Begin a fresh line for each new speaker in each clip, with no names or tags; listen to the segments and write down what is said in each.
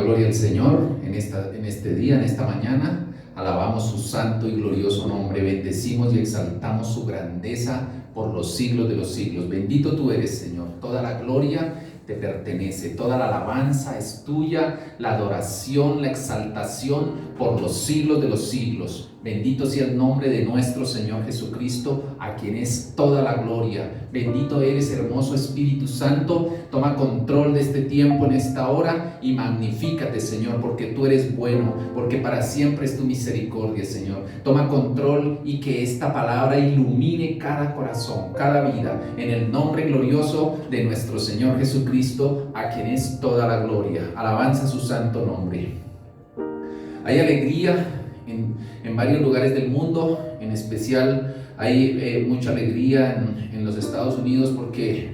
gloria al Señor en este día, en esta mañana. Alabamos su santo y glorioso nombre, bendecimos y exaltamos su grandeza por los siglos de los siglos. Bendito tú eres, Señor. Toda la gloria te pertenece, toda la alabanza es tuya, la adoración, la exaltación por los siglos de los siglos. Bendito sea el nombre de nuestro Señor Jesucristo, a quien es toda la gloria. Bendito eres, hermoso Espíritu Santo. Toma control de este tiempo en esta hora y magnifícate, Señor, porque tú eres bueno, porque para siempre es tu misericordia, Señor. Toma control y que esta palabra ilumine cada corazón, cada vida, en el nombre glorioso de nuestro Señor Jesucristo, a quien es toda la gloria. Alabanza a su santo nombre. Hay alegría en varios lugares del mundo, en especial hay mucha alegría en los Estados Unidos porque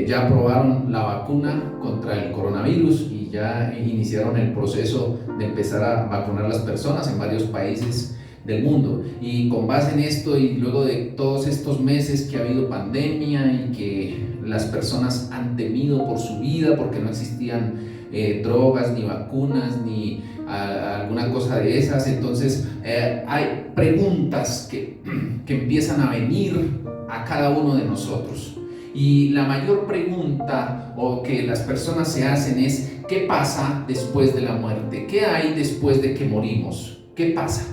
ya aprobaron la vacuna contra el coronavirus y ya iniciaron el proceso de empezar a vacunar a las personas en varios países del mundo. Y con base en esto y luego de todos estos meses que ha habido pandemia y que las personas han temido por su vida porque no existían drogas, ni vacunas, ni alguna cosa de esas, entonces hay preguntas que empiezan a venir a cada uno de nosotros. Y la mayor pregunta o que las personas se hacen es: ¿qué pasa después de la muerte? ¿Qué hay después de que morimos? ¿Qué pasa?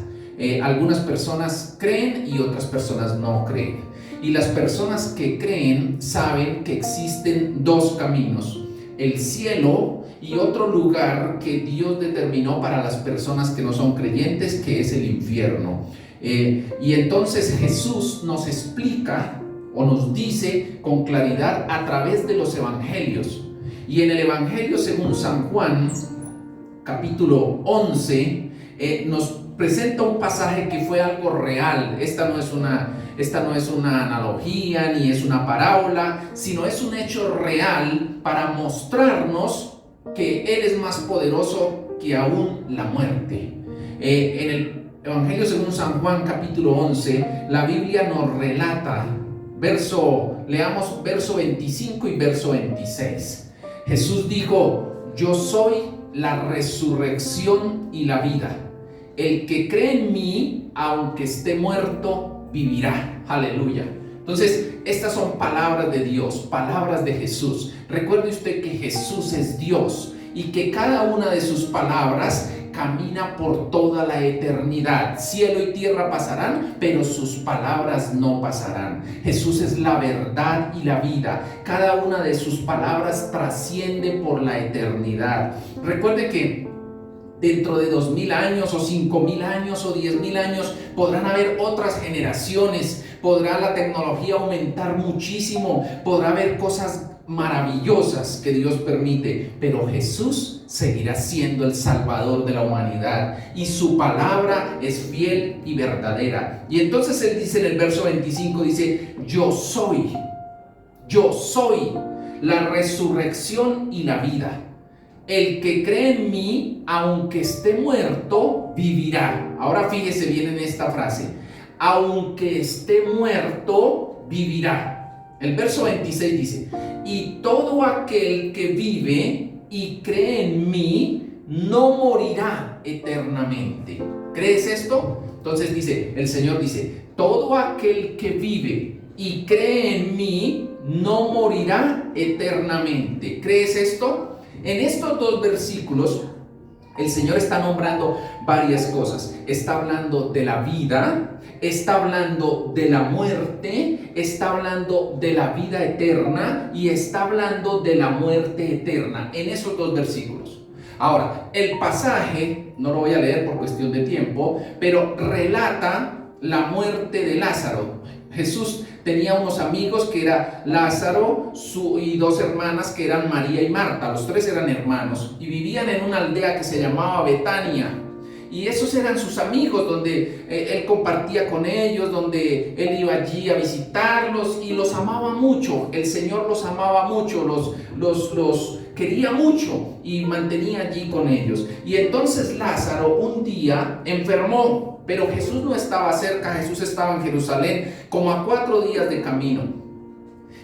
Algunas personas creen y otras personas no creen. Y las personas que creen saben que existen dos caminos: el cielo y otro lugar que Dios determinó para las personas que no son creyentes, que es el infierno. Y entonces Jesús nos explica o nos dice con claridad a través de los evangelios. Y en el Evangelio según San Juan, capítulo 11, nos presenta un pasaje que fue algo real. Esta no es una analogía ni es una parábola, sino es un hecho real para mostrarnos que Él es más poderoso que aún la muerte. En el Evangelio según San Juan capítulo 11, la Biblia nos relata, leamos verso 25 y verso 26. Jesús dijo: yo soy la resurrección y la vida. El que cree en mí, aunque esté muerto, vivirá. Aleluya. Entonces, estas son palabras de Dios, palabras de Jesús. Recuerde usted que Jesús es Dios y que cada una de sus palabras camina por toda la eternidad. Cielo y tierra pasarán, pero sus palabras no pasarán. Jesús es la verdad y la vida. Cada una de sus palabras trasciende por la eternidad. Recuerde que dentro de 2000 años o 5000 años o 10,000 años podrán haber otras generaciones, podrá la tecnología aumentar muchísimo, podrá haber cosas maravillosas que Dios permite, pero Jesús seguirá siendo el Salvador de la humanidad y su palabra es fiel y verdadera. Y entonces Él dice en el verso 25, dice: yo soy la resurrección y la vida. El que cree en mí, aunque esté muerto, vivirá. Ahora fíjese bien en esta frase: aunque esté muerto, vivirá. El verso 26 dice: y todo aquel que vive y cree en mí, no morirá eternamente. ¿Crees esto? Entonces el Señor dice: todo aquel que vive y cree en mí, no morirá eternamente. ¿Crees esto? En estos dos versículos, el Señor está nombrando varias cosas. Está hablando de la vida, está hablando de la muerte, está hablando de la vida eterna y está hablando de la muerte eterna en esos dos versículos. Ahora, el pasaje, no lo voy a leer por cuestión de tiempo, pero relata la muerte de Lázaro. Jesús tenía unos amigos que era Lázaro y dos hermanas que eran María y Marta. Los tres eran hermanos y vivían en una aldea que se llamaba Betania. Y esos eran sus amigos, donde Él compartía con ellos, donde Él iba allí a visitarlos y los amaba mucho. El Señor los amaba mucho, los quería mucho y mantenía allí con ellos. Y entonces Lázaro un día enfermó, pero Jesús no estaba cerca, Jesús estaba en Jerusalén, como a 4 días de camino.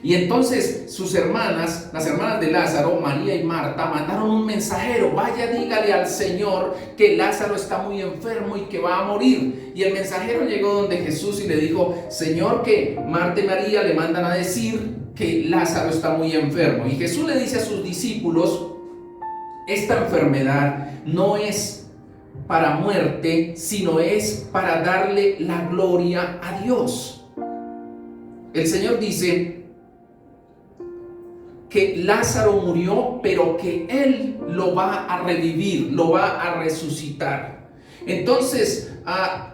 Y entonces sus hermanas, las hermanas de Lázaro, María y Marta, mandaron un mensajero: vaya, dígale al Señor que Lázaro está muy enfermo y que va a morir. Y el mensajero llegó donde Jesús y le dijo: Señor, que Marta y María le mandan a decir que Lázaro está muy enfermo. Y Jesús le dice a sus discípulos: esta enfermedad no es para muerte, sino es para darle la gloria a Dios. El Señor dice que Lázaro murió, pero que Él lo va a revivir, lo va a resucitar. Entonces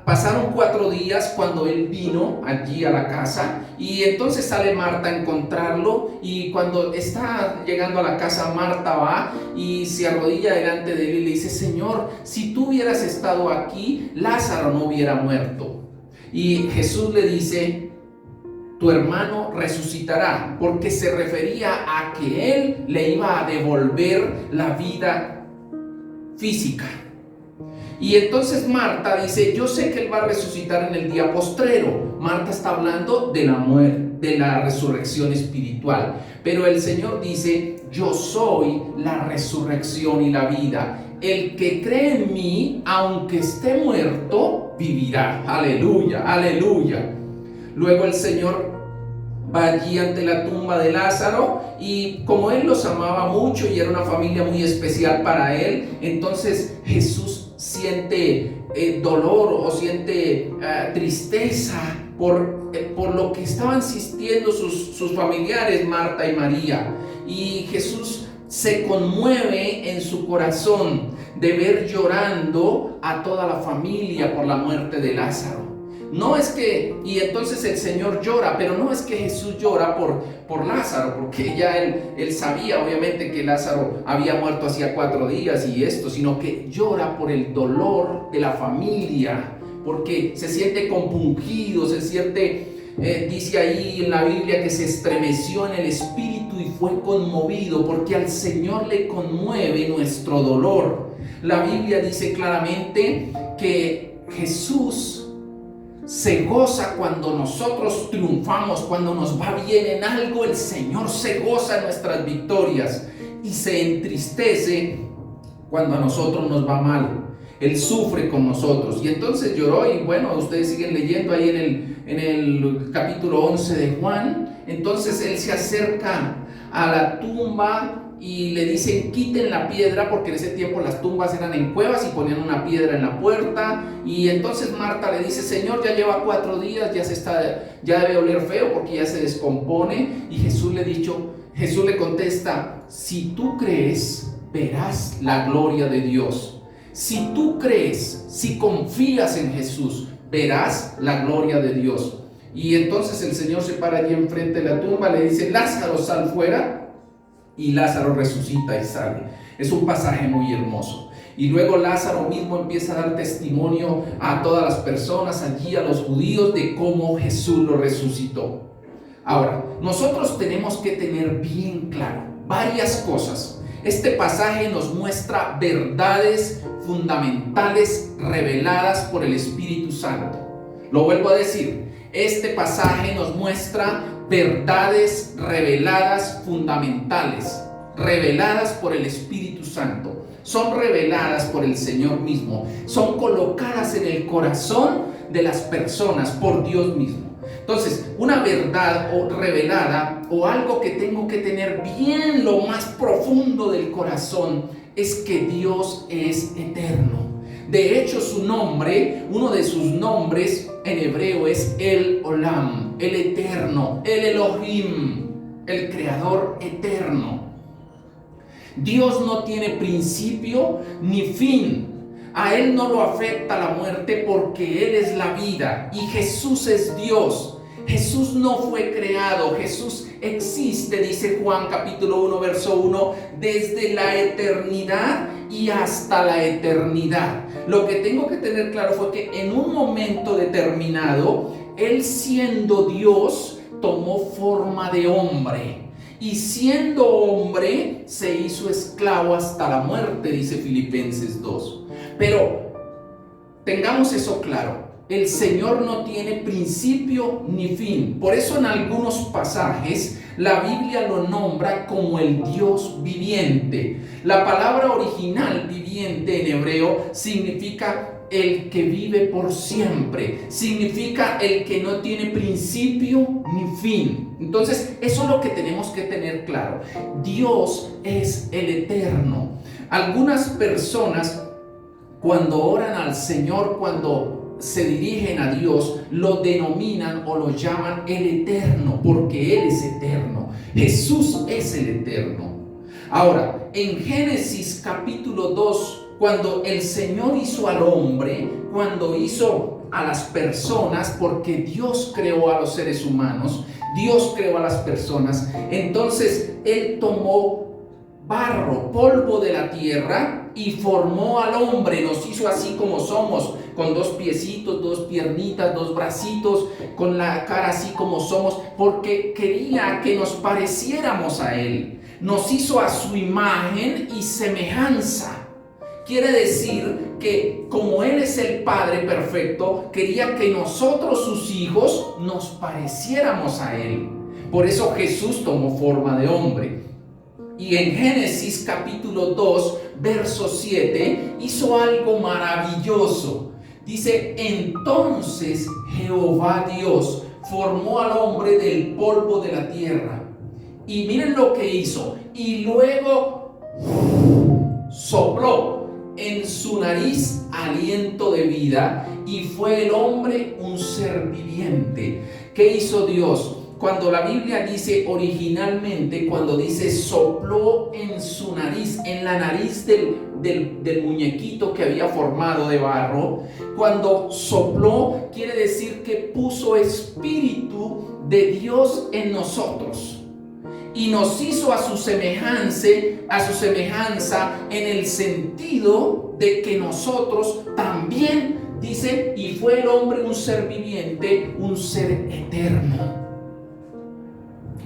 pasaron 4 días cuando Él vino allí a la casa, y entonces sale Marta a encontrarlo, y cuando está llegando a la casa, Marta va y se arrodilla delante de Él y le dice: Señor, si tú hubieras estado aquí, Lázaro no hubiera muerto. Y Jesús le dice: tu hermano resucitará, porque se refería a que Él le iba a devolver la vida física. Y entonces Marta dice: yo sé que Él va a resucitar en el día postrero. Marta está hablando de la muerte, de la resurrección espiritual. Pero el Señor dice: yo soy la resurrección y la vida. El que cree en mí, aunque esté muerto, vivirá. Aleluya, aleluya. Luego el Señor va allí ante la tumba de Lázaro, y como Él los amaba mucho y era una familia muy especial para Él, entonces Jesús siente dolor o siente tristeza por lo que estaban sintiendo sus familiares, Marta y María. Y Jesús se conmueve en su corazón de ver llorando a toda la familia por la muerte de Lázaro. No es que, y entonces el Señor llora, pero no es que Jesús llora por Lázaro, porque ya él sabía obviamente que Lázaro había muerto hacía 4 días y esto, sino que llora por el dolor de la familia, porque se siente compungido, se siente, dice ahí en la Biblia que se estremeció en el espíritu y fue conmovido, porque al Señor le conmueve nuestro dolor. La Biblia dice claramente que Jesús se goza cuando nosotros triunfamos, cuando nos va bien en algo. El Señor se goza en nuestras victorias y se entristece cuando a nosotros nos va mal. Él sufre con nosotros. Y entonces lloró, y bueno, ustedes siguen leyendo ahí en el capítulo 11 de Juan. Entonces Él se acerca a la tumba y le dicen: quiten la piedra, porque en ese tiempo las tumbas eran en cuevas y ponían una piedra en la puerta. Y entonces Marta le dice: Señor, ya lleva 4 días, ya debe oler feo porque ya se descompone. Y Jesús le contesta: si tú crees, verás la gloria de Dios. Si tú crees, si confías en Jesús, verás la gloria de Dios. Y entonces el Señor se para allí enfrente de la tumba, le dice: Lázaro, sal fuera. Y Lázaro resucita y sale. Es un pasaje muy hermoso. Y luego Lázaro mismo empieza a dar testimonio a todas las personas allí, a los judíos, de cómo Jesús lo resucitó. Ahora, nosotros tenemos que tener bien claro varias cosas. Este pasaje nos muestra verdades fundamentales reveladas por el Espíritu Santo. Lo vuelvo a decir, este pasaje nos muestra verdades reveladas fundamentales, reveladas por el Espíritu Santo. Son reveladas por el Señor mismo, son colocadas en el corazón de las personas por Dios mismo. Entonces, una verdad o revelada, o algo que tengo que tener bien lo más profundo del corazón, es que Dios es eterno. De hecho, su nombre, uno de sus nombres en hebreo es El Olam, el eterno, el Elohim, el creador eterno. Dios no tiene principio ni fin. A Él no lo afecta la muerte, porque Él es la vida y Jesús es Dios. Jesús no fue creado, Jesús existe, dice Juan capítulo 1 verso 1, desde la eternidad y hasta la eternidad. Lo que tengo que tener claro fue que en un momento determinado, Él, siendo Dios, tomó forma de hombre, y siendo hombre se hizo esclavo hasta la muerte, dice Filipenses 2. Pero tengamos eso claro. el Señor no tiene principio ni fin. Por eso en algunos pasajes la Biblia lo nombra como el Dios viviente. La palabra original viviente en hebreo significa el que vive por siempre, significa el que no tiene principio ni fin. Entonces, eso es lo que tenemos que tener claro. Dios es el eterno. Algunas personas, cuando oran al Señor, cuando se dirigen a Dios, lo denominan o lo llaman el eterno, porque Él es eterno. Jesús es el eterno. Ahora, en Génesis capítulo 2, cuando el Señor hizo al hombre, cuando hizo a las personas, porque Dios creó a los seres humanos, Dios creó a las personas, entonces Él tomó barro, polvo de la tierra, y formó al hombre, nos hizo así como somos, con dos piecitos, dos piernitas, dos bracitos, con la cara así como somos, porque quería que nos pareciéramos a Él. Nos hizo a su imagen y semejanza. Quiere decir que como Él es el Padre perfecto, quería que nosotros, sus hijos, nos pareciéramos a Él. Por eso Jesús tomó forma de hombre. Y en Génesis capítulo 2, verso 7, hizo algo maravilloso. Dice, entonces Jehová Dios formó al hombre del polvo de la tierra. Y miren lo que hizo. Y luego sopló en su nariz aliento de vida, y fue el hombre un ser viviente. ¿Qué hizo Dios? Cuando la Biblia dice originalmente, cuando dice sopló en su nariz, en la nariz del muñequito que había formado de barro, cuando sopló, quiere decir que puso espíritu de Dios en nosotros. Y nos hizo a su semejanza en el sentido de que nosotros también, dice, y fue el hombre un ser viviente, un ser eterno.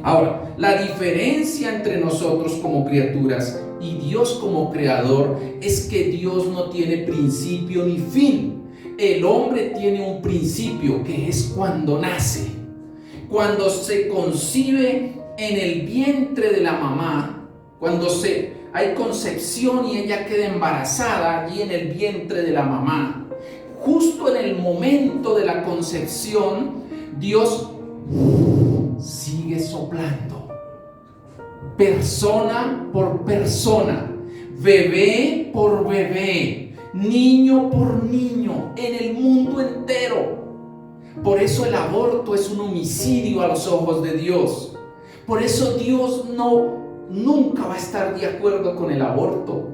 Ahora, la diferencia entre nosotros como criaturas y Dios como creador es que Dios no tiene principio ni fin. El hombre tiene un principio, que es cuando nace, cuando se concibe en el vientre de la mamá, cuando hay concepción y ella queda embarazada allí en el vientre de la mamá. Justo en el momento de la concepción, Dios sigue soplando, persona por persona, bebé por bebé, niño por niño, en el mundo entero. Por eso el aborto es un homicidio a los ojos de Dios. Por eso Dios nunca va a estar de acuerdo con el aborto.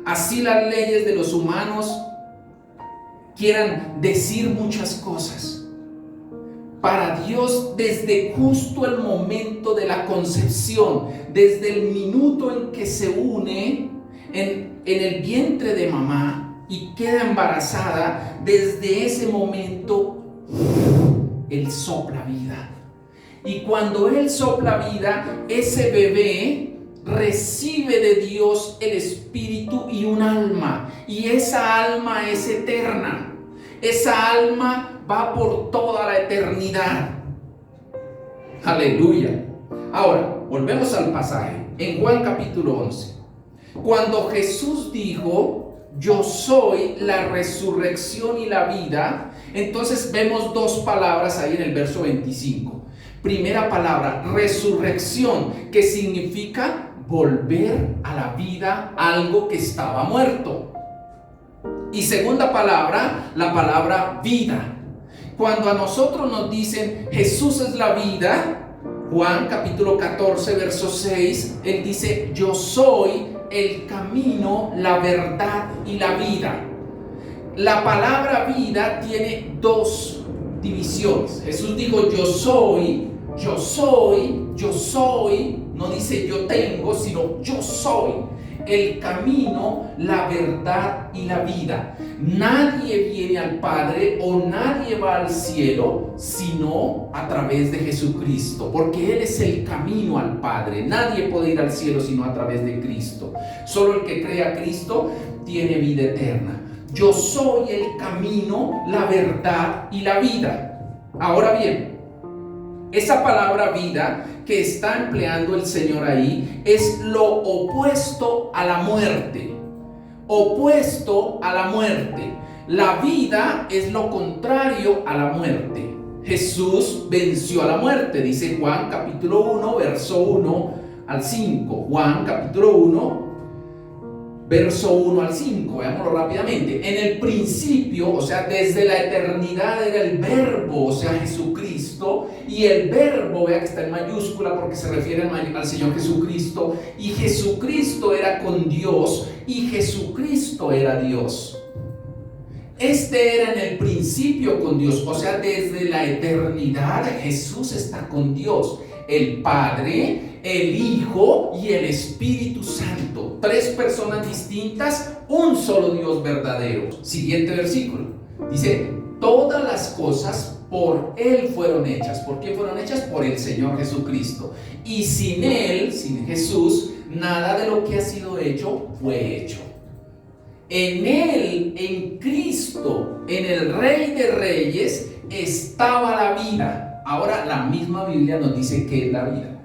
Así las leyes de los humanos quieran decir muchas cosas. Para Dios, desde justo el momento de la concepción, desde el minuto en que se une en el vientre de mamá y queda embarazada, desde ese momento Él sopla vida. Y cuando Él sopla vida, ese bebé recibe de Dios el espíritu y un alma. Y esa alma es eterna. Esa alma va por toda la eternidad. Aleluya. Ahora, volvemos al pasaje. En Juan capítulo 11. Cuando Jesús dijo, yo soy la resurrección y la vida, entonces vemos dos palabras ahí en el verso 25. Primera palabra, resurrección, que significa volver a la vida algo que estaba muerto. Y segunda palabra, la palabra vida. Cuando a nosotros nos dicen Jesús es la vida, Juan capítulo 14, verso 6, Él dice, yo soy el camino, la verdad y la vida. La palabra vida tiene dos divisiones. Jesús dijo, yo soy, no dice yo tengo, sino yo soy el camino, la verdad y la vida. Nadie viene al Padre o nadie va al cielo sino a través de Jesucristo, porque Él es el camino al Padre. Nadie puede ir al cielo sino a través de Cristo. Solo el que cree a Cristo tiene vida eterna. yo soy el camino, la verdad y la vida. Ahora bien, esa palabra vida que está empleando el Señor ahí es lo opuesto a la muerte. Opuesto a la muerte. La vida es lo contrario a la muerte. Jesús venció a la muerte, dice Juan capítulo 1, verso 1 al 5. Juan capítulo 1, verso 1 al 5, veámoslo rápidamente. En el principio, o sea, desde la eternidad era el verbo, o sea, Jesucristo, y el verbo, vea que está en mayúscula porque se refiere al Señor Jesucristo, y Jesucristo era con Dios, y Jesucristo era Dios. Este era en el principio con Dios, o sea, desde la eternidad Jesús está con Dios, el Padre, el Hijo y el Espíritu Santo. Tres personas distintas, un solo Dios verdadero. Siguiente versículo. Dice, todas las cosas por Él fueron hechas. ¿Por qué fueron hechas? Por el Señor Jesucristo. Y sin Él, sin Jesús, nada de lo que ha sido hecho fue hecho. En Él, en Cristo, en el Rey de Reyes, estaba la vida. Ahora la misma Biblia nos dice que es la vida.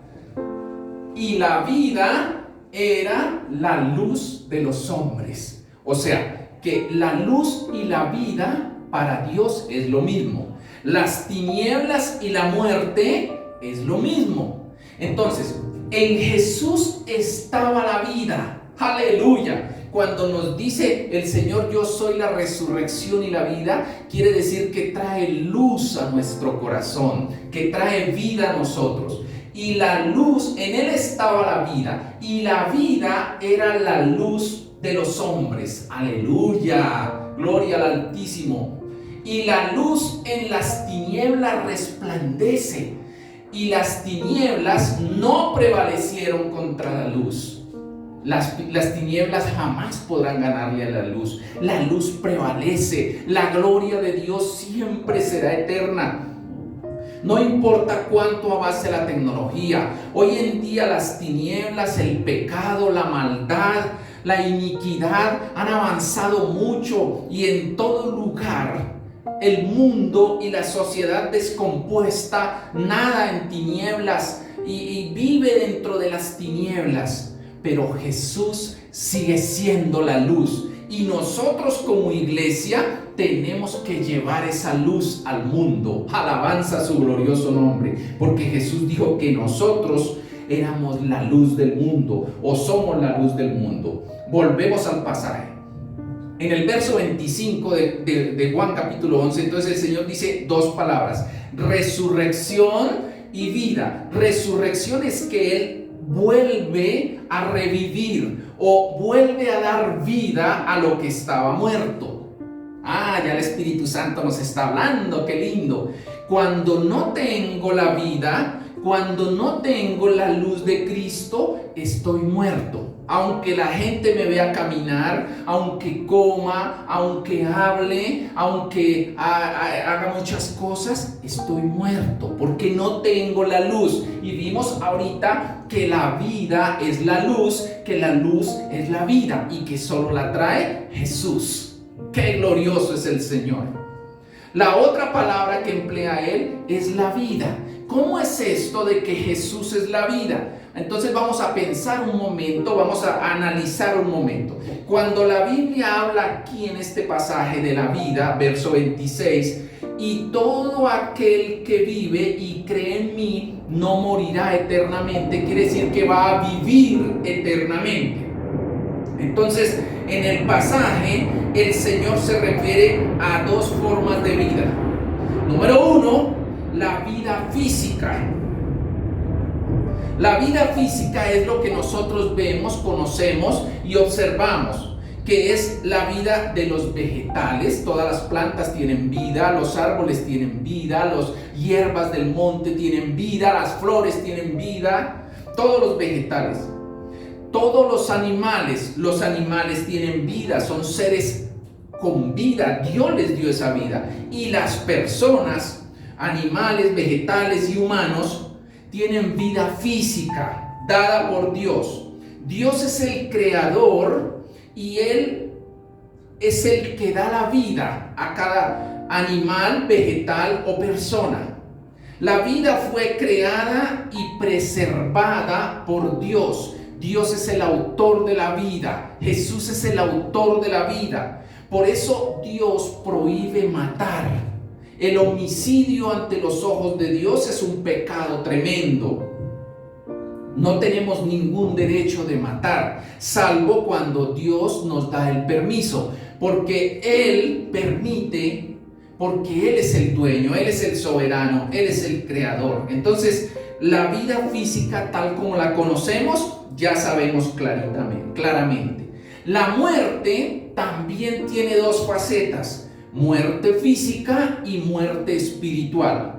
Y la vida era la luz de los hombres. O sea, que la luz y la vida para Dios es lo mismo. Las tinieblas y la muerte es lo mismo. Entonces, en Jesús estaba la vida. ¡Aleluya! Cuando nos dice el Señor, yo soy la resurrección y la vida, quiere decir que trae luz a nuestro corazón, que trae vida a nosotros. Y la luz, en Él estaba la vida, y la vida era la luz de los hombres. ¡Aleluya! Gloria al Altísimo. Y la luz en las tinieblas resplandece, y las tinieblas no prevalecieron contra la luz. Las tinieblas jamás podrán ganarle a la luz. La luz prevalece. La gloria de Dios siempre será eterna. No importa cuánto avance la tecnología. Hoy en día las tinieblas, el pecado, la maldad, la iniquidad han avanzado mucho, y en todo lugar el mundo y la sociedad descompuesta nada en tinieblas y vive dentro de las tinieblas. Pero Jesús sigue siendo la luz, y nosotros como iglesia tenemos que llevar esa luz al mundo. Alabanza a su glorioso nombre, porque Jesús dijo que nosotros éramos la luz del mundo, o somos la luz del mundo. Volvemos al pasaje. En el verso 25 de Juan capítulo 11, entonces el Señor dice dos palabras: resurrección y vida. Resurrección es que Él vuelve a revivir o vuelve a dar vida a lo que estaba muerto. Ya el Espíritu Santo nos está hablando, qué lindo. Cuando no tengo la vida, cuando no tengo la luz de Cristo, estoy muerto. Aunque la gente me vea caminar, aunque coma, aunque hable, aunque haga muchas cosas, estoy muerto porque no tengo la luz. Y vimos ahorita que la vida es la luz, que la luz es la vida y que solo la trae Jesús. ¡Qué glorioso es el Señor! La otra palabra que emplea Él es la vida. ¿Cómo es esto de que Jesús es la vida? Entonces vamos a pensar un momento, vamos a analizar un momento. Cuando la Biblia habla aquí en este pasaje de la vida, verso 26, y todo aquel que vive y cree en mí no morirá eternamente, quiere decir que va a vivir eternamente. Entonces, en el pasaje, el Señor se refiere a dos formas de vida. Número uno, la vida física. La vida física es lo que nosotros vemos, conocemos y observamos, que es la vida de los vegetales. Todas las plantas tienen vida, los árboles tienen vida, las hierbas del monte tienen vida, las flores tienen vida, todos los vegetales. Todos los animales tienen vida, son seres con vida, Dios les dio esa vida. Y las personas, animales, vegetales y humanos, tienen vida física dada por Dios. Dios es el creador y Él es el que da la vida a cada animal, vegetal o persona. La vida fue creada y preservada por Dios. Dios es el autor de la vida. Jesús es el autor de la vida. Por eso Dios prohíbe matar. El homicidio ante los ojos de Dios es un pecado tremendo. No tenemos ningún derecho de matar, salvo cuando Dios nos da el permiso, porque Él permite, porque Él es el dueño, Él es el soberano, Él es el creador. Entonces, la vida física tal como la conocemos, ya sabemos claramente. La muerte también tiene dos facetas: muerte física y muerte espiritual.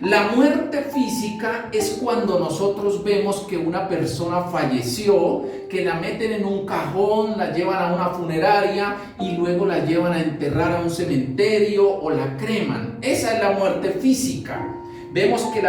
La muerte física es cuando nosotros vemos que una persona falleció, que la meten en un cajón, la llevan a una funeraria y luego la llevan a enterrar a un cementerio o la creman. Esa es la muerte física. Vemos que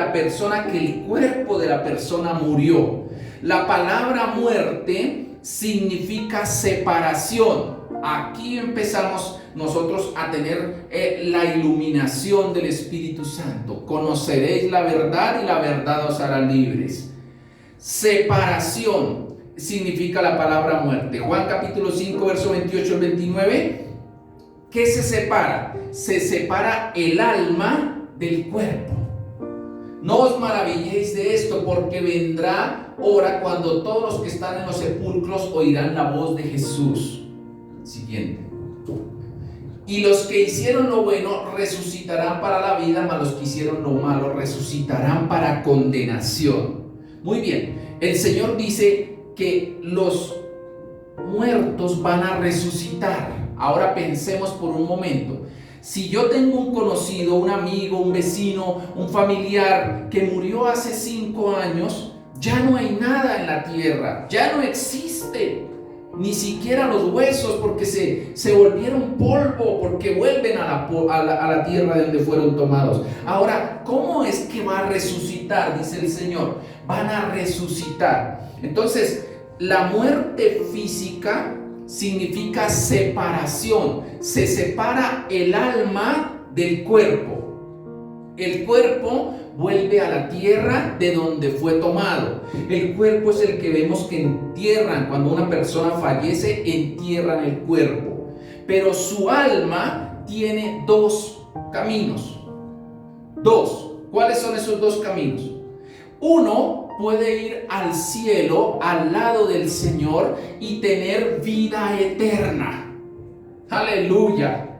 el cuerpo de la persona murió. La palabra muerte significa separación. Aquí empezamos nosotros a tener la iluminación del Espíritu Santo. Conoceréis la verdad y la verdad os hará libres. Separación significa la palabra muerte. Juan capítulo 5, verso 28 al 29. ¿Qué se separa? Se separa el alma del cuerpo. No os maravilléis de esto, porque vendrá hora cuando todos los que están en los sepulcros oirán la voz de Jesús. Siguiente. Y los que hicieron lo bueno resucitarán para la vida, mas los que hicieron lo malo resucitarán para condenación. Muy bien, el Señor dice que los muertos van a resucitar. Ahora pensemos por un momento. Si yo tengo un conocido, un amigo, un vecino, un familiar que murió hace 5 años, ya no hay nada en la tierra, ya no existe. Ni siquiera los huesos, porque se volvieron polvo, porque vuelven a la tierra de donde fueron tomados. Ahora, ¿cómo es que va a resucitar? Dice el Señor, van a resucitar. Entonces, la muerte física significa separación. Se separa el alma del cuerpo. El cuerpo vuelve a la tierra de donde fue tomado. El cuerpo es el que vemos que entierran. Cuando una persona fallece, entierran el cuerpo. Pero su alma tiene 2 caminos. 2. ¿Cuáles son esos 2 caminos? Uno puede ir al cielo, al lado del Señor, y tener vida eterna. Aleluya.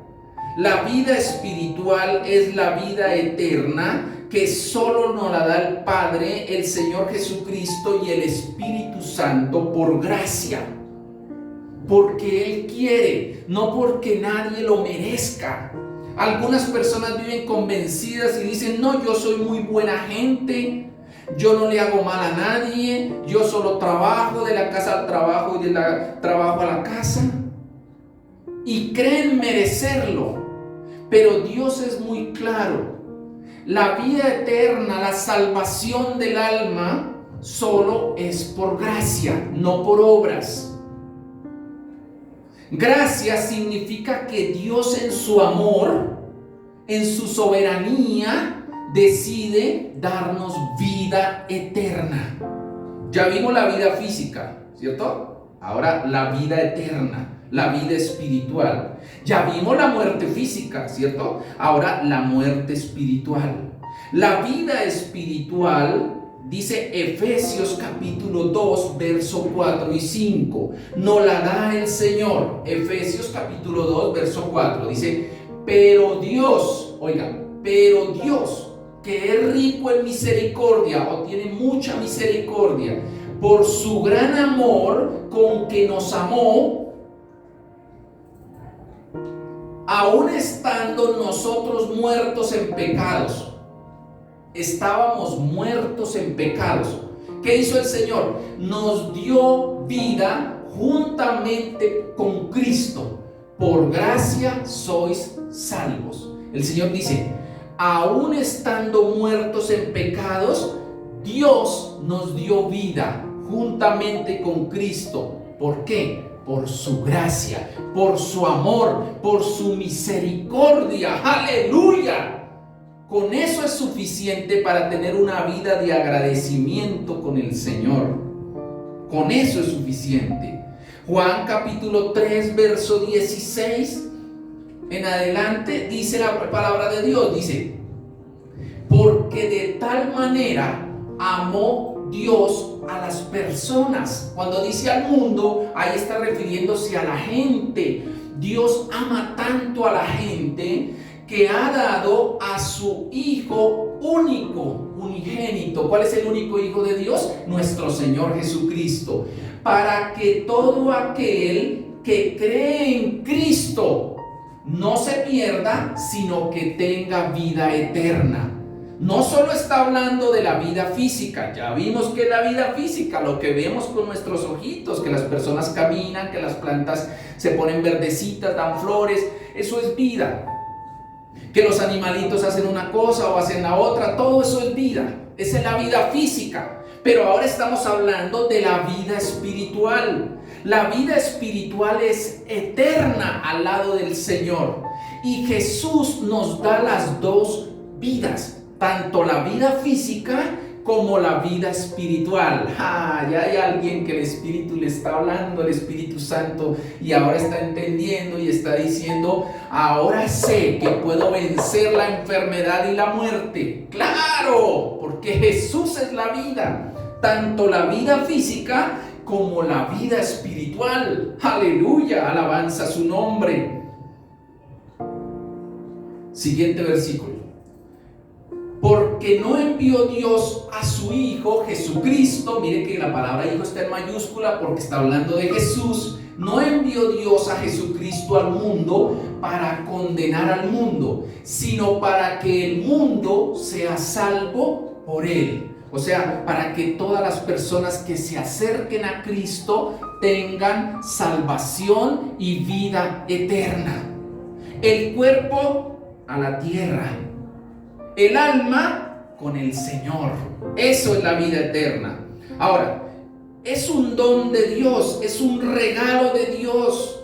La vida espiritual es la vida eterna que solo nos la da el Padre, el Señor Jesucristo y el Espíritu Santo por gracia. Porque Él quiere, no porque nadie lo merezca. Algunas personas viven convencidas y dicen: no, yo soy muy buena gente, yo no le hago mal a nadie, yo solo trabajo de la casa al trabajo y del trabajo a la casa. Y creen merecerlo. Pero Dios es muy claro. La vida eterna, la salvación del alma, solo es por gracia, no por obras. Gracia significa que Dios en su amor, en su soberanía, decide darnos vida eterna. Ya vimos la vida física, ¿cierto? Ahora la vida eterna, la vida espiritual. Ya vimos la muerte física, ¿cierto? Ahora la muerte espiritual. La vida espiritual, dice Efesios capítulo 2, verso 4 y 5, nos la da el Señor. Efesios capítulo 2, verso 4, dice: pero Dios, oigan, pero Dios, que es rico en misericordia, o tiene mucha misericordia, por su gran amor con que nos amó, aun estando nosotros muertos en pecados. Estábamos muertos en pecados. ¿Qué hizo el Señor? Nos dio vida juntamente con Cristo. Por gracia sois salvos. El Señor dice: aun estando muertos en pecados, Dios nos dio vida juntamente con Cristo. ¿Por qué? por su gracia, por su amor, por su misericordia. ¡Aleluya! Con eso es suficiente para tener una vida de agradecimiento con el Señor. Con eso es suficiente. Juan capítulo 3, verso 16 en adelante dice la palabra de Dios, dice: porque de tal manera amó Dios a las personas. Cuando dice al mundo, ahí está refiriéndose a la gente. Dios ama tanto a la gente que ha dado a su Hijo único, unigénito. ¿Cuál es el único Hijo de Dios? Nuestro Señor Jesucristo. Para que todo aquel que cree en Cristo no se pierda, sino que tenga vida eterna. No solo está hablando de la vida física. Ya vimos que la vida física, lo que vemos con nuestros ojitos, que las personas caminan, que las plantas se ponen verdecitas, dan flores, eso es vida. Que los animalitos hacen una cosa o hacen la otra, todo eso es vida. Esa es la vida física. Pero ahora estamos hablando de la vida espiritual. La vida espiritual es eterna al lado del Señor. Y Jesús nos da las dos vidas, tanto la vida física como la vida espiritual. Ya hay alguien que el Espíritu le está hablando, el Espíritu Santo, y ahora está entendiendo y está diciendo: ahora sé que puedo vencer la enfermedad y la muerte. ¡Claro! Porque Jesús es la vida, tanto la vida física como la vida espiritual. ¡Aleluya! Alabanza su nombre. Siguiente versículo. Porque no envió Dios a su Hijo Jesucristo. Mire que la palabra Hijo está en mayúscula porque está hablando de Jesús. No envió Dios a Jesucristo al mundo para condenar al mundo, sino para que el mundo sea salvo por él. O sea, para que todas las personas que se acerquen a Cristo tengan salvación y vida eterna. El cuerpo a la tierra, el alma con el Señor. Eso es la vida eterna. Ahora, es un don de Dios, es un regalo de Dios.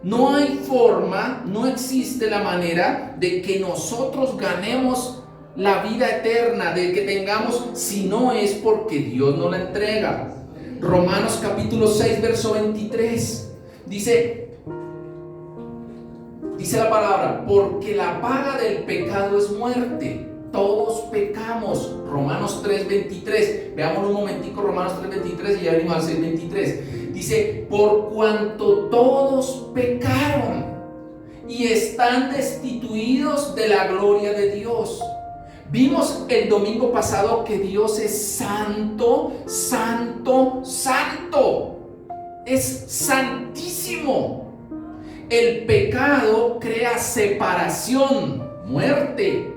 No hay forma, no existe la manera de que nosotros ganemos la vida eterna, de que tengamos, si no es porque Dios nos la entrega. Romanos capítulo 6, verso 23. Dice la palabra: porque la paga del pecado es muerte. Todos pecamos. Romanos 3:23. Veamos un momentico Romanos 3:23 y ya venimos al 6:23. Dice: por cuanto todos pecaron y están destituidos de la gloria de Dios. Vimos el domingo pasado que Dios es santo, santo, santo. Es santísimo. El pecado crea separación, muerte,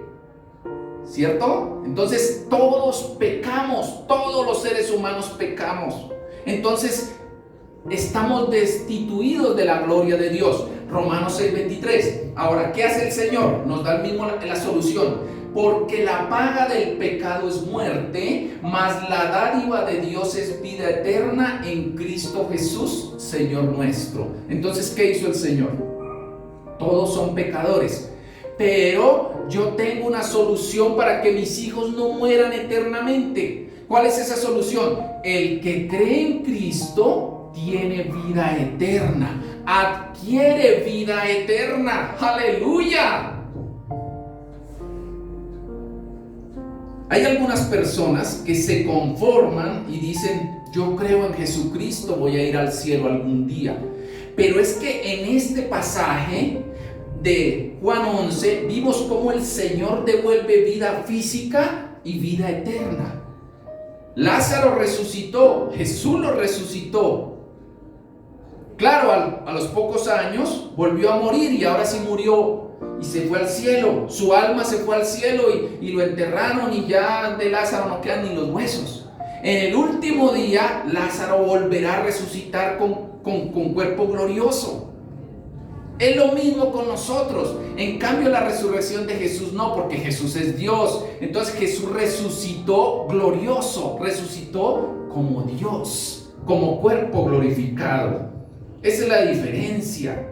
¿cierto? Entonces todos pecamos, todos los seres humanos pecamos. Entonces estamos destituidos de la gloria de Dios. Romanos 6:23. Ahora, ¿qué hace el Señor? Nos da el mismo la solución. Porque la paga del pecado es muerte, mas la dádiva de Dios es vida eterna en Cristo Jesús, Señor nuestro. Entonces, ¿qué hizo el Señor? Todos son pecadores, pero yo tengo una solución para que mis hijos no mueran eternamente. ¿Cuál es esa solución? El que cree en Cristo tiene vida eterna, adquiere vida eterna. ¡Aleluya! Hay algunas personas que se conforman y dicen: yo creo en Jesucristo, voy a ir al cielo algún día. Pero es que en este pasaje de Juan 11 vimos cómo el Señor devuelve vida física y vida eterna. Lázaro resucitó, Jesús lo resucitó. Claro, a los pocos años volvió a morir y ahora sí murió y se fue al cielo. Su alma se fue al cielo y lo enterraron, y ya de Lázaro no quedan ni los huesos. En el último día Lázaro volverá a resucitar con cuerpo glorioso. Es lo mismo con nosotros. En cambio, la resurrección de Jesús no, porque Jesús es Dios. Entonces Jesús resucitó glorioso, resucitó como Dios, como cuerpo glorificado. Esa es la diferencia.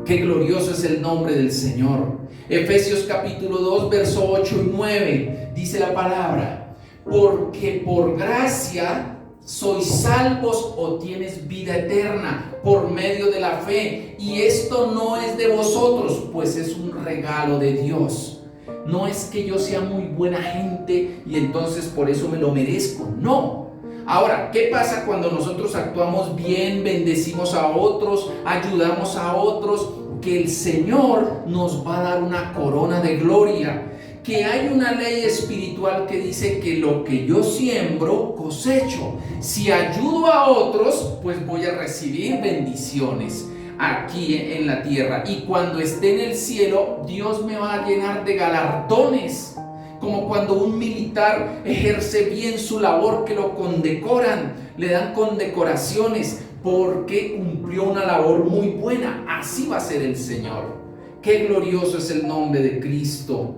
Qué glorioso es el nombre del Señor. Efesios capítulo 2, verso 8 y 9, dice la palabra: porque por gracia sois salvos o tienes vida eterna por medio de la fe, y esto no es de vosotros, pues es un regalo de Dios. No es que yo sea muy buena gente y entonces por eso me lo merezco, no. Ahora, ¿qué pasa cuando nosotros actuamos bien, bendecimos a otros, ayudamos a otros? Que el Señor nos va a dar una corona de gloria. Que hay una ley espiritual que dice que lo que yo siembro, cosecho. Si ayudo a otros, pues voy a recibir bendiciones aquí en la tierra. Y cuando esté en el cielo, Dios me va a llenar de galardones. Como cuando un militar ejerce bien su labor, que lo condecoran, le dan condecoraciones porque cumplió una labor muy buena. Así va a ser el Señor. Qué glorioso es el nombre de Cristo.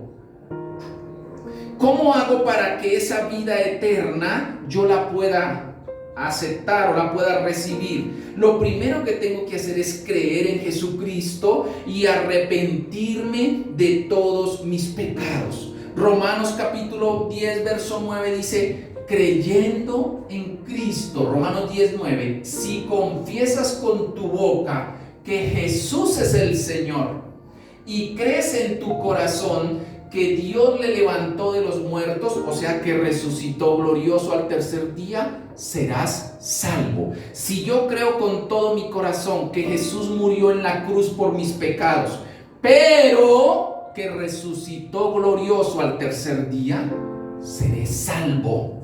¿Cómo hago para que esa vida eterna yo la pueda aceptar o la pueda recibir? Lo primero que tengo que hacer es creer en Jesucristo y arrepentirme de todos mis pecados. Romanos capítulo 10, verso 9 dice: creyendo en Cristo, Romanos 10, 9, si confiesas con tu boca que Jesús es el Señor y crees en tu corazón que Dios le levantó de los muertos, o sea que resucitó glorioso al tercer día, serás salvo. Si yo creo con todo mi corazón que Jesús murió en la cruz por mis pecados, pero que resucitó glorioso al tercer día, seré salvo.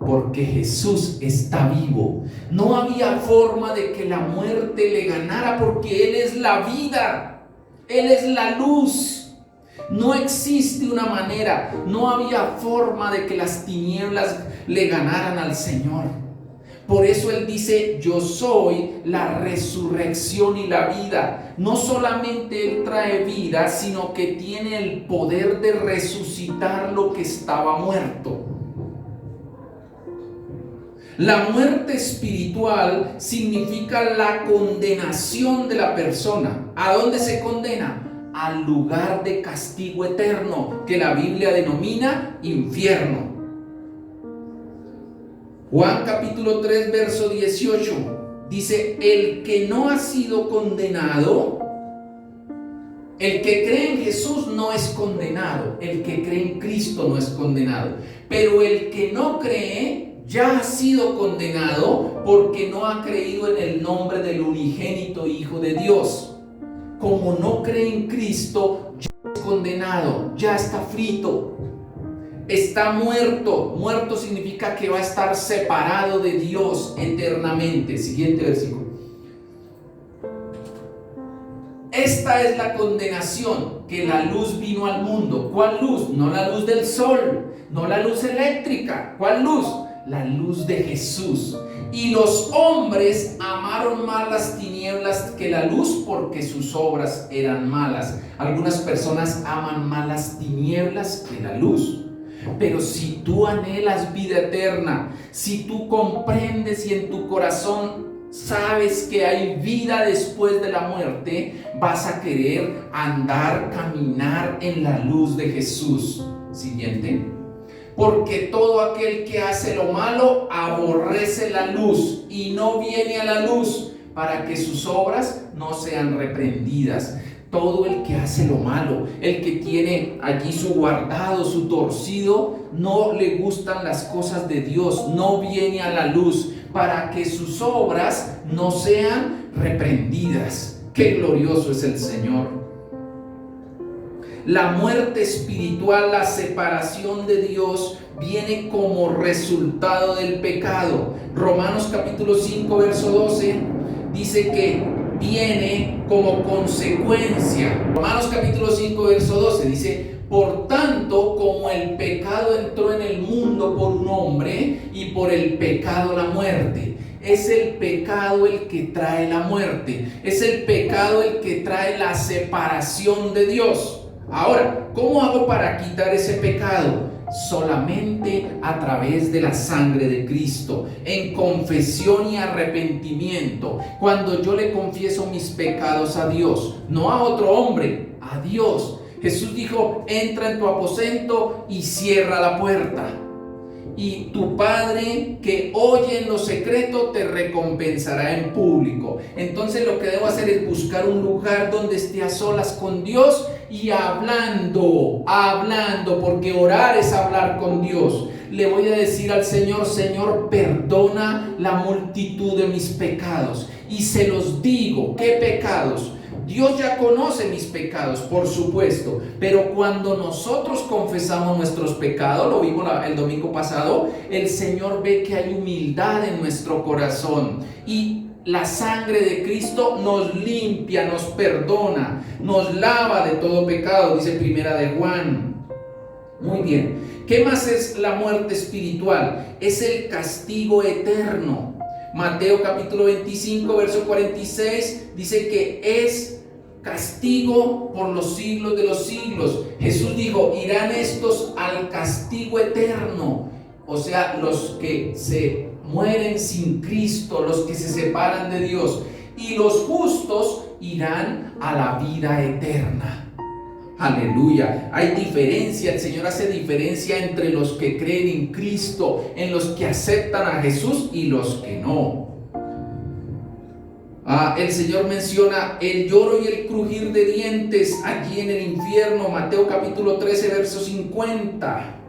Porque Jesús está vivo. No había forma de que la muerte le ganara, porque Él es la vida, Él es la luz. No existe una manera, no había forma de que las tinieblas le ganaran al Señor. Por eso Él dice: yo soy la resurrección y la vida. No solamente Él trae vida, sino que tiene el poder de resucitar lo que estaba muerto. La muerte espiritual significa la condenación de la persona. ¿A dónde se condena? Al lugar de castigo eterno, que la Biblia denomina infierno. Juan capítulo 3, verso 18 dice: el que no ha sido condenado, el que cree en Jesús no es condenado, el que cree en Cristo no es condenado, pero el que no cree ya ha sido condenado porque no ha creído en el nombre del unigénito Hijo de Dios. Como no cree en Cristo, ya es condenado, ya está frito, está muerto. Muerto significa que va a estar separado de Dios eternamente. Siguiente versículo. Esta es la condenación, que la luz vino al mundo. ¿Cuál luz? No la luz del sol, no la luz eléctrica. ¿Cuál luz? La luz de Jesús. Y los hombres amaron más las tinieblas que la luz, porque sus obras eran malas. Algunas personas aman más las tinieblas que la luz. Pero si tú anhelas vida eterna, si tú comprendes y en tu corazón sabes que hay vida después de la muerte, vas a querer andar, caminar en la luz de Jesús. Siguiente. Porque todo aquel que hace lo malo aborrece la luz y no viene a la luz, para que sus obras no sean reprendidas. Todo el que hace lo malo, el que tiene allí su guardado, su torcido, no le gustan las cosas de Dios, no viene a la luz, para que sus obras no sean reprendidas. ¡Qué glorioso es el Señor! La muerte espiritual, la separación de Dios, viene como resultado del pecado. Romanos capítulo 5, verso 12, dice que viene como consecuencia. Romanos capítulo 5, verso 12 dice: por tanto, como el pecado entró en el mundo por un hombre, y por el pecado la muerte. Es el pecado el que trae la muerte. Es el pecado el que trae la separación de Dios. Ahora, ¿cómo hago para quitar ese pecado? solamente a través de la sangre de Cristo, en confesión y arrepentimiento. Cuando yo le confieso mis pecados a Dios, no a otro hombre, a Dios. Jesús dijo: entra en tu aposento y cierra la puerta, y tu Padre que oye en lo secreto te recompensará en público. Entonces lo que debo hacer es buscar un lugar donde esté a solas con Dios y hablando, porque orar es hablar con Dios. Le voy a decir al Señor: Señor, perdona la multitud de mis pecados. Y se los digo. ¿Qué pecados? Dios ya conoce mis pecados, por supuesto, pero cuando nosotros confesamos nuestros pecados, lo vimos el domingo pasado, el Señor ve que hay humildad en nuestro corazón, y la sangre de Cristo nos limpia, nos perdona, nos lava de todo pecado, dice Primera de Juan. Muy bien. ¿Qué más es la muerte espiritual? Es el castigo eterno. Mateo capítulo 25, verso 46 dice que es castigo por los siglos de los siglos. Jesús dijo: irán estos al castigo eterno. O sea, los que se mueren sin Cristo, los que se separan de Dios. Y los justos irán a la vida eterna. Aleluya. Hay diferencia. El Señor hace diferencia entre los que creen en Cristo, en los que aceptan a Jesús y los que no. El Señor menciona el lloro y el crujir de dientes allí en el infierno. Mateo capítulo 13, verso 50.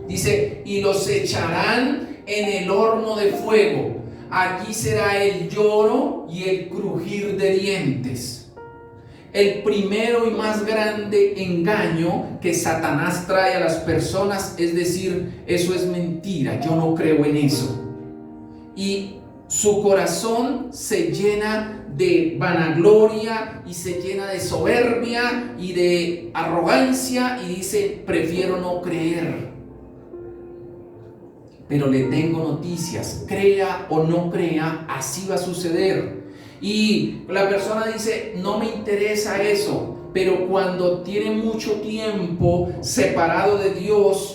Dice: y los echarán en el horno de fuego. Allí será el lloro y el crujir de dientes. El primero y más grande engaño que Satanás trae a las personas es decir: eso es mentira, yo no creo en eso. Y su corazón se llena de vanagloria y se llena de soberbia y de arrogancia y dice: prefiero no creer. Pero le tengo noticias: crea o no crea, así va a suceder. Y la persona dice: no me interesa eso. Pero cuando tiene mucho tiempo separado de Dios,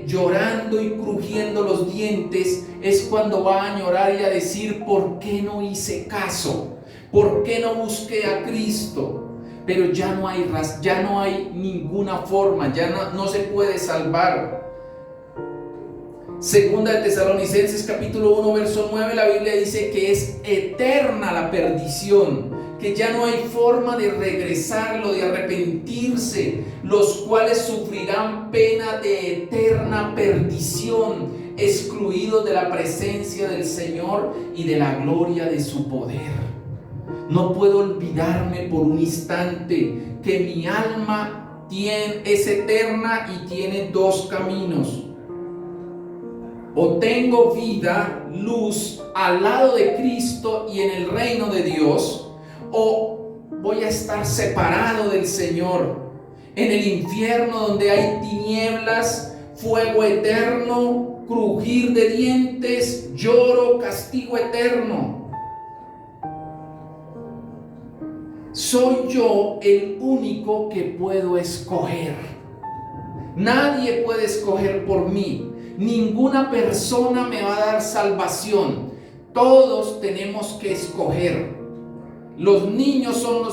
llorando y crujiendo los dientes, es cuando va a añorar y a decir: ¿por qué no hice caso? ¿Por qué no busqué a Cristo? Pero ya no hay ninguna forma, ya no se puede salvar. Segunda de Tesalonicenses capítulo 1 verso 9, la Biblia dice que es eterna la perdición, que ya no hay forma de regresarlo, de arrepentirse, los cuales sufrirán pena de eterna perdición, excluidos de la presencia del Señor y de la gloria de su poder. No puedo olvidarme por un instante que mi alma es eterna y tiene dos caminos. O tengo vida, luz, al lado de Cristo y en el reino de Dios, o voy a estar separado del Señor, en el infierno donde hay tinieblas, fuego eterno, crujir de dientes, lloro, castigo eterno. Soy yo el único que puedo escoger. Nadie puede escoger por mí. Ninguna persona me va a dar salvación. Todos tenemos que escoger. Los niños son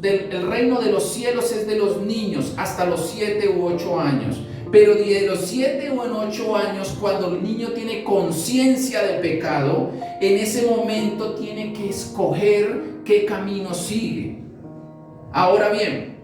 el reino de los cielos es de los niños hasta los 7 u 8 años. Pero de los 7 o en 8 años, cuando el niño tiene conciencia de pecado, en ese momento tiene que escoger qué camino sigue. Ahora bien,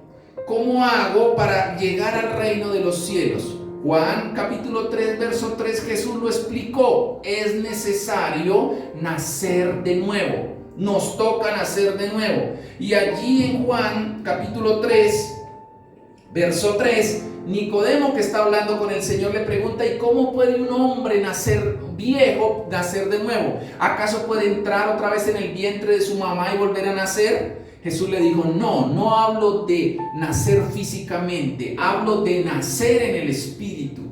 ¿cómo hago para llegar al reino de los cielos? Juan capítulo 3 verso 3, Jesús lo explicó: es necesario nacer de nuevo, nos toca nacer de nuevo. Y allí en Juan capítulo 3 verso 3, Nicodemo, que está hablando con el Señor, le pregunta: ¿y cómo puede un hombre nacer viejo, nacer de nuevo? ¿Acaso puede entrar otra vez en el vientre de su mamá y volver a nacer? Jesús le dijo: no hablo de nacer físicamente, hablo de nacer en el Espíritu,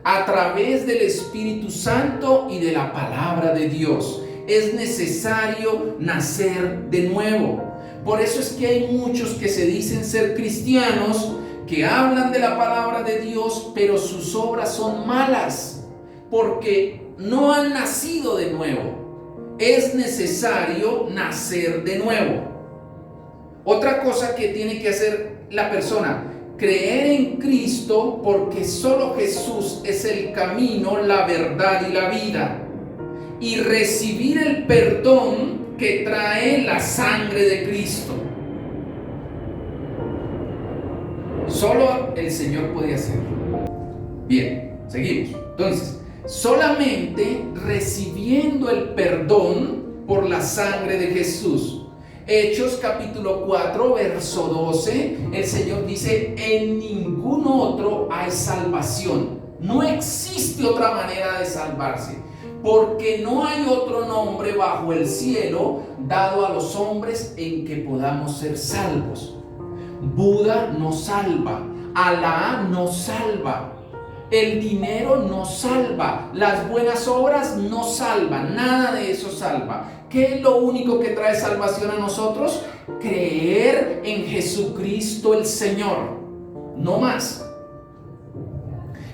a través del Espíritu Santo y de la palabra de Dios. Es necesario nacer de nuevo. Por eso es que hay muchos que se dicen ser cristianos, que hablan de la palabra de Dios, pero sus obras son malas, porque no han nacido de nuevo. Es necesario nacer de nuevo. Otra cosa que tiene que hacer la persona: creer en Cristo, porque solo Jesús es el camino, la verdad y la vida. Y recibir el perdón que trae la sangre de Cristo. Solo el Señor puede hacerlo. Bien, seguimos. Entonces, solamente recibiendo el perdón por la sangre de Jesús. Hechos capítulo 4, verso 12, el Señor dice: en ningún otro hay salvación. No existe otra manera de salvarse, porque no hay otro nombre bajo el cielo dado a los hombres en que podamos ser salvos. Buda no salva, Alá no salva, el dinero no salva, las buenas obras no salvan, nada de eso salva. ¿Qué es lo único que trae salvación a nosotros? Creer en Jesucristo el Señor, no más.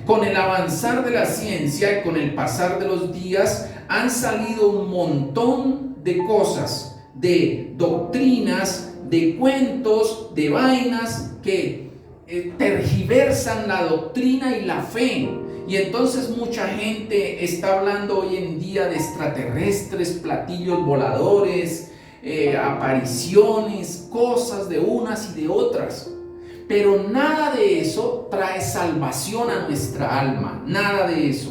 Con el avanzar de la ciencia y con el pasar de los días han salido un montón de cosas, de doctrinas, de cuentos, de vainas que tergiversan la doctrina y la fe. Y entonces mucha gente está hablando hoy en día de extraterrestres, platillos voladores, apariciones, cosas de unas y de otras. Pero nada de eso trae salvación a nuestra alma, nada de eso.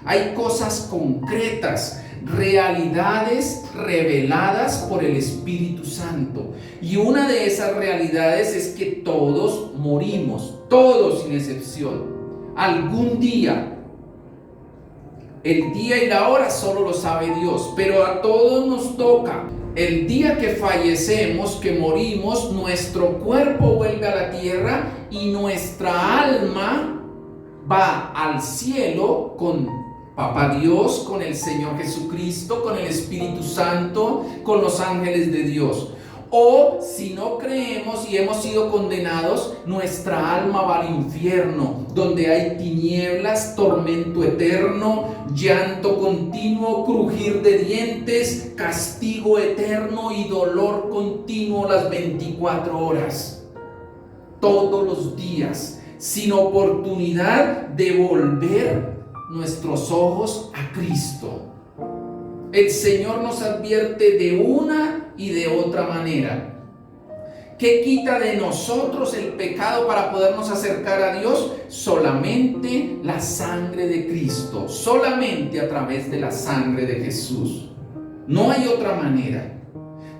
Hay cosas concretas, realidades reveladas por el Espíritu Santo. Y una de esas realidades es que todos morimos, todos sin excepción. Algún día, el día y la hora solo lo sabe Dios, pero a todos nos toca. El día que fallecemos, que morimos, nuestro cuerpo vuelve a la tierra y nuestra alma va al cielo con Papá Dios, con el Señor Jesucristo, con el Espíritu Santo, con los ángeles de Dios. O si no creemos y hemos sido condenados, nuestra alma va al infierno, donde hay tinieblas, tormento eterno, llanto continuo, crujir de dientes, castigo eterno y dolor continuo las 24 horas. Todos los días, sin oportunidad de volver nuestros ojos a Cristo. El Señor nos advierte de una y de otra manera. ¿Qué quita de nosotros el pecado para podernos acercar a Dios? Solamente la sangre de Cristo, solamente a través de la sangre de Jesús. No hay otra manera.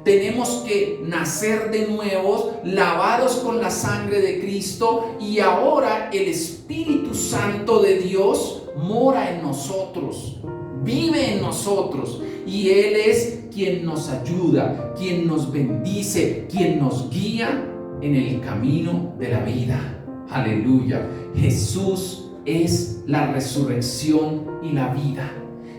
Tenemos que nacer de nuevo, lavados con la sangre de Cristo, y ahora el Espíritu Santo de Dios mora en nosotros, vive en nosotros, y Él es quien nos ayuda, quien nos bendice, quien nos guía en el camino de la vida. Aleluya. Jesús es la resurrección y la vida.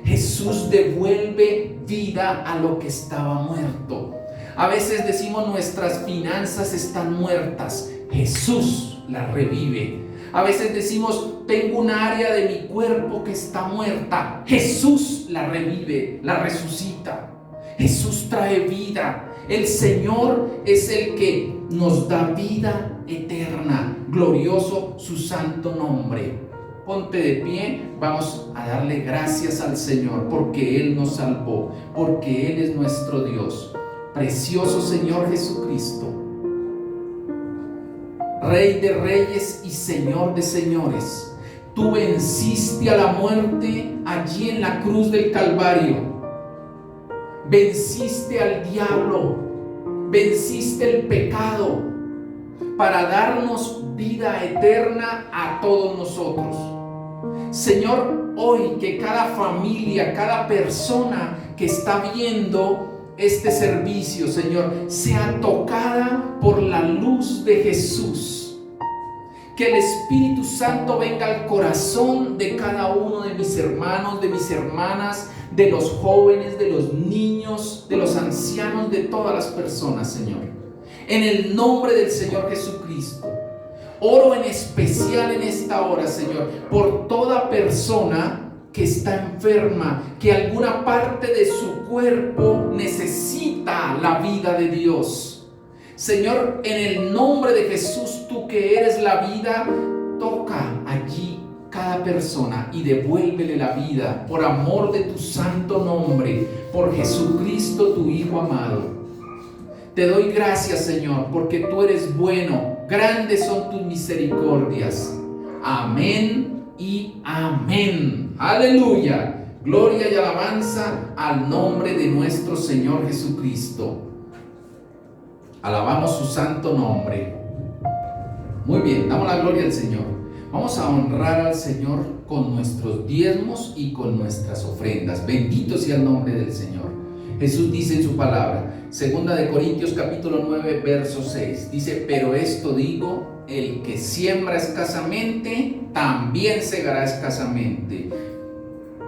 Jesús devuelve vida a lo que estaba muerto. A veces decimos: nuestras finanzas están muertas. Jesús las revive. A veces decimos: tengo un área de mi cuerpo que está muerta. Jesús la revive, la resucita. Jesús trae vida. El Señor es el que nos da vida eterna. Glorioso su santo nombre. Ponte de pie, vamos a darle gracias al Señor porque Él nos salvó, porque Él es nuestro Dios. Precioso Señor Jesucristo, Rey de reyes y Señor de señores, tú venciste a la muerte allí en la cruz del Calvario. Venciste al diablo, venciste el pecado para darnos vida eterna a todos nosotros. Señor, hoy que cada familia, cada persona que está viendo este servicio, Señor, sea tocada por la luz de Jesús. Que el Espíritu Santo venga al corazón de cada uno de mis hermanos, de mis hermanas, de los jóvenes, de los niños, de los ancianos, de todas las personas, Señor. En el nombre del Señor Jesucristo. Oro en especial en esta hora, Señor, por toda persona que está enferma, que alguna parte de su cuerpo necesita la vida de Dios. Señor, en el nombre de Jesús, tú que eres la vida, toca allí cada persona y devuélvele la vida por amor de tu santo nombre, por Jesucristo tu Hijo amado. Te doy gracias, Señor, porque tú eres bueno, grandes son tus misericordias. Amén y amén. Aleluya. Gloria y alabanza al nombre de nuestro Señor Jesucristo. Alabamos su santo nombre. Muy bien, damos la gloria al Señor. Vamos a honrar al Señor con nuestros diezmos y con nuestras ofrendas. Bendito sea el nombre del Señor. Jesús dice en su palabra, 2 de Corintios capítulo 9, verso 6, dice: pero esto digo, el que siembra escasamente, también segará escasamente.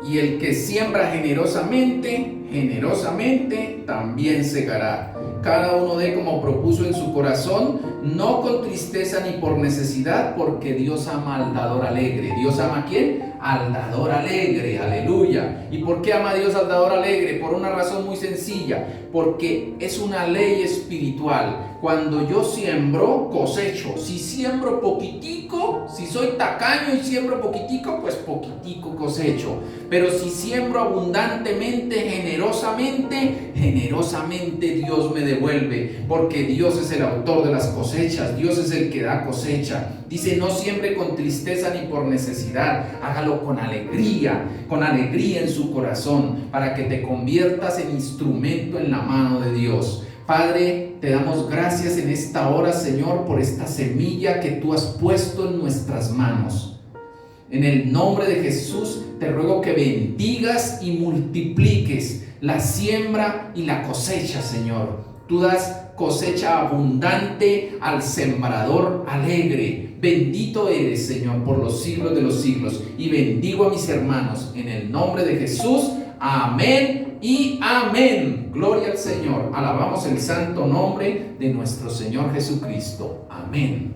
Y el que siembra generosamente, generosamente también segará. Cada uno dé como propuso en su corazón, no con tristeza ni por necesidad, porque Dios ama al dador alegre. ¿Dios ama a quién? Al dador alegre, aleluya. ¿Y por qué ama Dios al dador alegre? Por una razón muy sencilla, porque es una ley espiritual. Cuando yo siembro, cosecho. Si siembro poquitico, si soy tacaño y siembro poquitico, pues poquitico cosecho. Pero si siembro abundantemente, generosamente, generosamente Dios me devuelve, porque Dios es el autor de las cosechas, Dios es el que da cosecha. Dice: no siembre con tristeza ni por necesidad, hágalo con alegría en su corazón, para que te conviertas en instrumento en la mano de Dios. Padre, te damos gracias en esta hora, Señor, por esta semilla que tú has puesto en nuestras manos. En el nombre de Jesús te ruego que bendigas y multipliques la siembra y la cosecha, Señor. Tú das cosecha abundante al sembrador alegre. Bendito eres, Señor, por los siglos de los siglos. Y bendigo a mis hermanos en el nombre de Jesús. Amén y amén. Gloria al Señor. Alabamos el santo nombre de nuestro Señor Jesucristo. Amén.